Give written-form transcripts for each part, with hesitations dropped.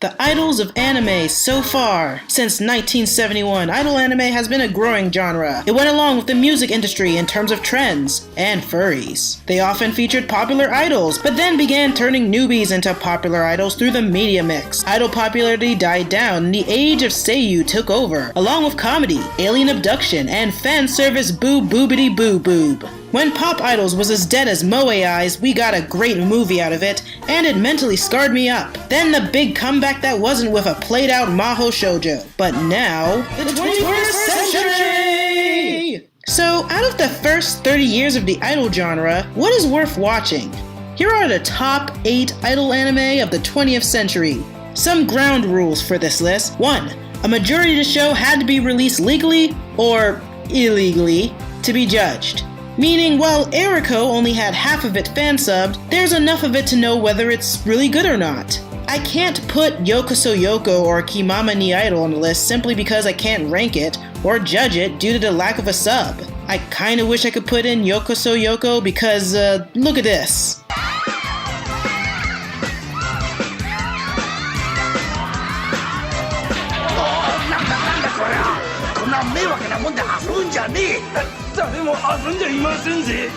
The idols of anime so far. Since 1971, idol anime has been a growing genre. It went along with the music industry in terms of trends and furries. They often featured popular idols, but then began turning newbies into popular idols through the media mix. Idol popularity died down and the age of seiyuu took over, along with comedy, alien abduction, and fan service boob boobity boob boob. When pop idols was as dead as moe eyes, we got a great movie out of it, and it mentally scarred me up. Then the big comeback that wasn't with a played out maho shoujo. But now, the 21st century! So, out of the first 30 years of the idol genre, what is worth watching? Here are the top 8 idol anime of the 20th century. Some ground rules for this list. 1. A majority of the show had to be released legally, or illegally, to be judged. Meaning, while Eriko only had half of it fan-subbed, there's enough of it to know whether it's really good or not. I can't put Yoko So Yoko or Kimama ni Idol on the list simply because I can't rank it or judge it due to the lack of a sub. I kinda wish I could put in Yoko So Yoko because, look at this. 迷惑なもんで遊ぶんじゃねえ。誰も遊んじゃいませんぜ。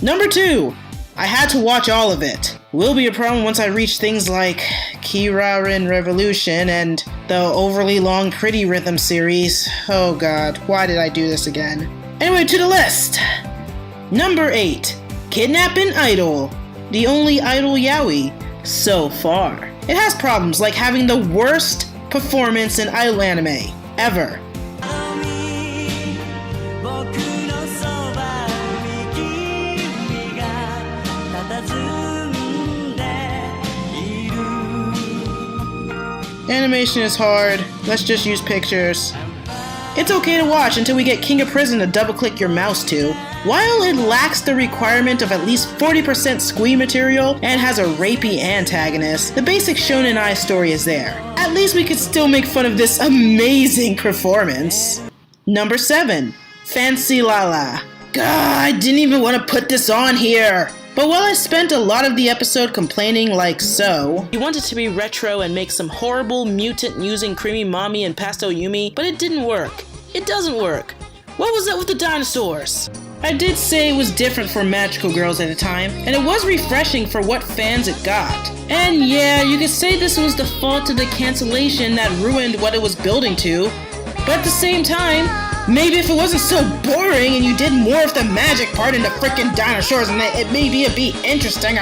Number 2. I had to watch all of it. Will be a problem once I reach things like Kirarin Revolution and the overly long Pretty Rhythm series. Oh god, why did I do this again? Anyway, to the list. Number 8. Kidnap Idol. The only idol yaoi so far. It has problems like having the worst performance in idol anime ever. Animation is hard. Let's just use pictures. It's okay to watch until we get King of Prison to double-click your mouse to. While it lacks the requirement of at least 40% squee material and has a rapey antagonist, the basic shonen ai story is there. At least we could still make fun of this amazing performance. Number 7. Fancy Lala. God, I didn't even want to put this on here. But while I spent a lot of the episode complaining like so, he wanted to be retro and make some horrible mutant using Creamy Mami and Pastel Yumi, but it didn't work. It doesn't work. What was that with the dinosaurs? I did say it was different for magical girls at the time, and it was refreshing for what fans it got. And yeah, you could say this was the fault of the cancellation that ruined what it was building to, but at the same time, maybe if it wasn't so boring and you did more of the magic part in the freaking dinosaurs, and it maybe it'd be interesting.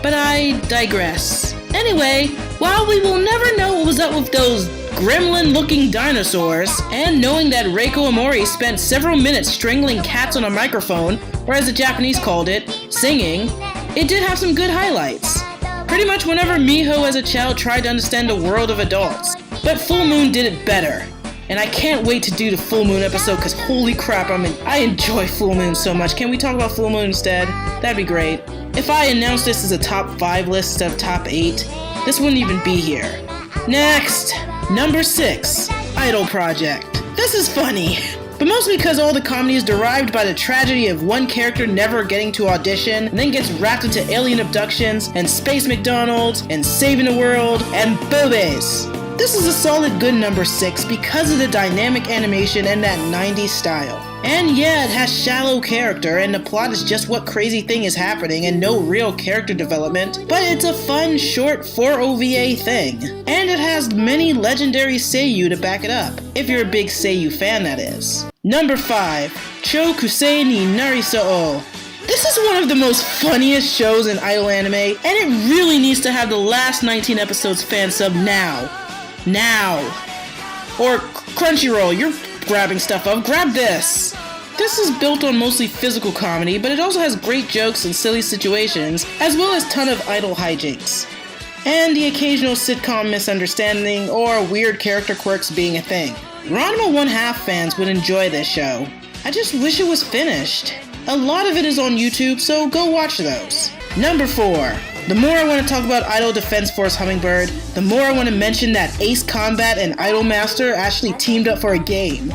But I digress. Anyway, while we will never know what was up with those gremlin-looking dinosaurs, and knowing that Reiko Omori spent several minutes strangling cats on a microphone, or as the Japanese called it, singing, it did have some good highlights. Pretty much whenever Miho as a child tried to understand the world of adults. But Full Moon did it better. And I can't wait to do the Full Moon episode because holy crap, I enjoy Full Moon so much. Can we talk about Full Moon instead? That'd be great. If I announced this as a top 5 list instead of top 8, this wouldn't even be here. Next, number 6, Idol Project. This is funny, but mostly because all the comedy is derived by the tragedy of one character never getting to audition and then gets wrapped into alien abductions and space McDonald's and saving the world and boobies. This is a solid good number 6 because of the dynamic animation and that 90s style. And yeah, it has shallow character and the plot is just what crazy thing is happening and no real character development, but it's a fun, short 4 OVA thing. And it has many legendary seiyuu to back it up, if you're a big seiyuu fan that is. Number 5, Chokusei ni Narisou. This is one of the most funniest shows in idol anime, and it really needs to have the last 19 episodes fan sub now. Now. Or Crunchyroll, you're grabbing stuff up, grab this. This is built on mostly physical comedy, but it also has great jokes and silly situations, as well as ton of idol hijinks. And the occasional sitcom misunderstanding or weird character quirks being a thing. Ranma 1/2 fans would enjoy this show. I just wish it was finished. A lot of it is on YouTube, so go watch those. Number 4. The more I want to talk about Idol Defense Force Hummingbird, the more I want to mention that Ace Combat and Idol Master actually teamed up for a game.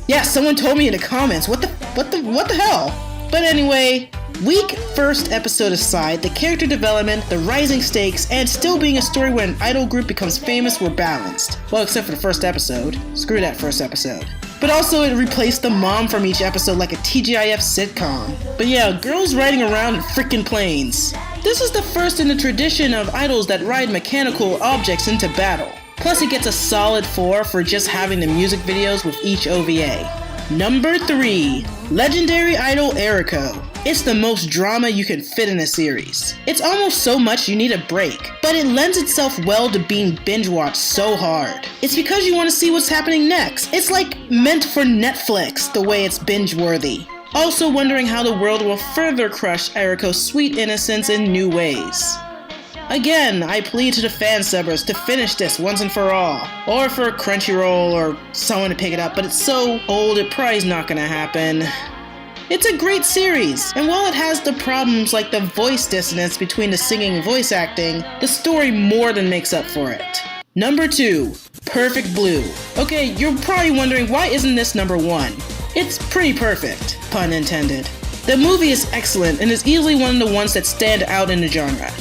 Yeah, someone told me in the comments. What the hell? But anyway, weak first episode aside, the character development, the rising stakes, and still being a story where an idol group becomes famous were balanced. Well, except for the first episode. Screw that first episode. But also it replaced the mom from each episode like a TGIF sitcom. But yeah, girls riding around in frickin' planes. This is the first in the tradition of idols that ride mechanical objects into battle. Plus it gets a solid 4 for just having the music videos with each OVA. Number 3. Legendary Idol Eriko. It's the most drama you can fit in a series. It's almost so much you need a break, but it lends itself well to being binge-watched so hard. It's because you want to see what's happening next. It's like meant for Netflix, the way it's binge-worthy. Also wondering how the world will further crush Eriko's sweet innocence in new ways. Again, I plead to the fan subbers to finish this once and for all, or for Crunchyroll or someone to pick it up, but it's so old it probably is not gonna happen. It's a great series, and while it has the problems like the voice dissonance between the singing and voice acting, the story more than makes up for it. Number 2. Perfect Blue. Okay, you're probably wondering why isn't this number 1? It's pretty perfect, pun intended. The movie is excellent and is easily one of the ones that stand out in the genre.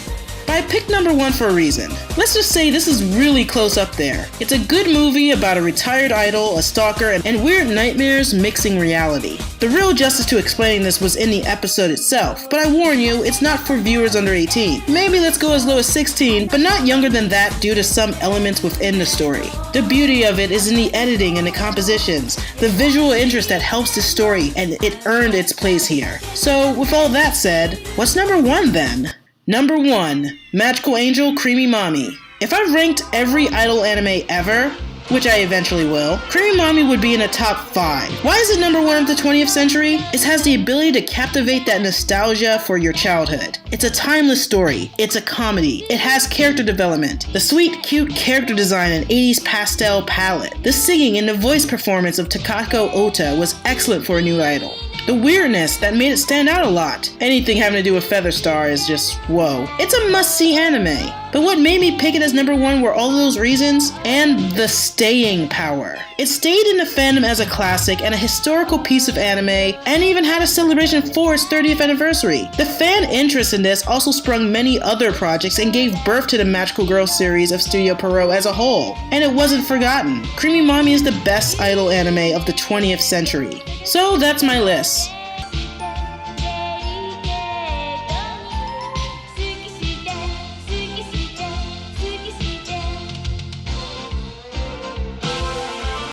But I picked number 1 for a reason. Let's just say this is really close up there. It's a good movie about a retired idol, a stalker, and weird nightmares mixing reality. The real justice to explaining this was in the episode itself, but I warn you, it's not for viewers under 18. Maybe let's go as low as 16, but not younger than that due to some elements within the story. The beauty of it is in the editing and the compositions, the visual interest that helps the story, and it earned its place here. So, with all that said, what's number 1 then? Number 1. Magical Angel Creamy Mami. If I ranked every idol anime ever, which I eventually will, Creamy Mami would be in the top 5. Why is it number 1 of the 20th century? It has the ability to captivate that nostalgia for your childhood. It's a timeless story. It's a comedy. It has character development. The sweet, cute character design and 80s pastel palette. The singing and the voice performance of Takako Ota was excellent for a new idol. The weirdness that made it stand out a lot. Anything having to do with Feather Star is just whoa. It's a must-see anime. But what made me pick it as number 1 were all of those reasons and the staying power. It stayed in the fandom as a classic and a historical piece of anime, and even had a celebration for its 30th anniversary. The fan interest in this also sprung many other projects and gave birth to the Magical Girl series of Studio Pierrot as a whole. And it wasn't forgotten. Creamy Mami is the best idol anime of the 20th century. So that's my list.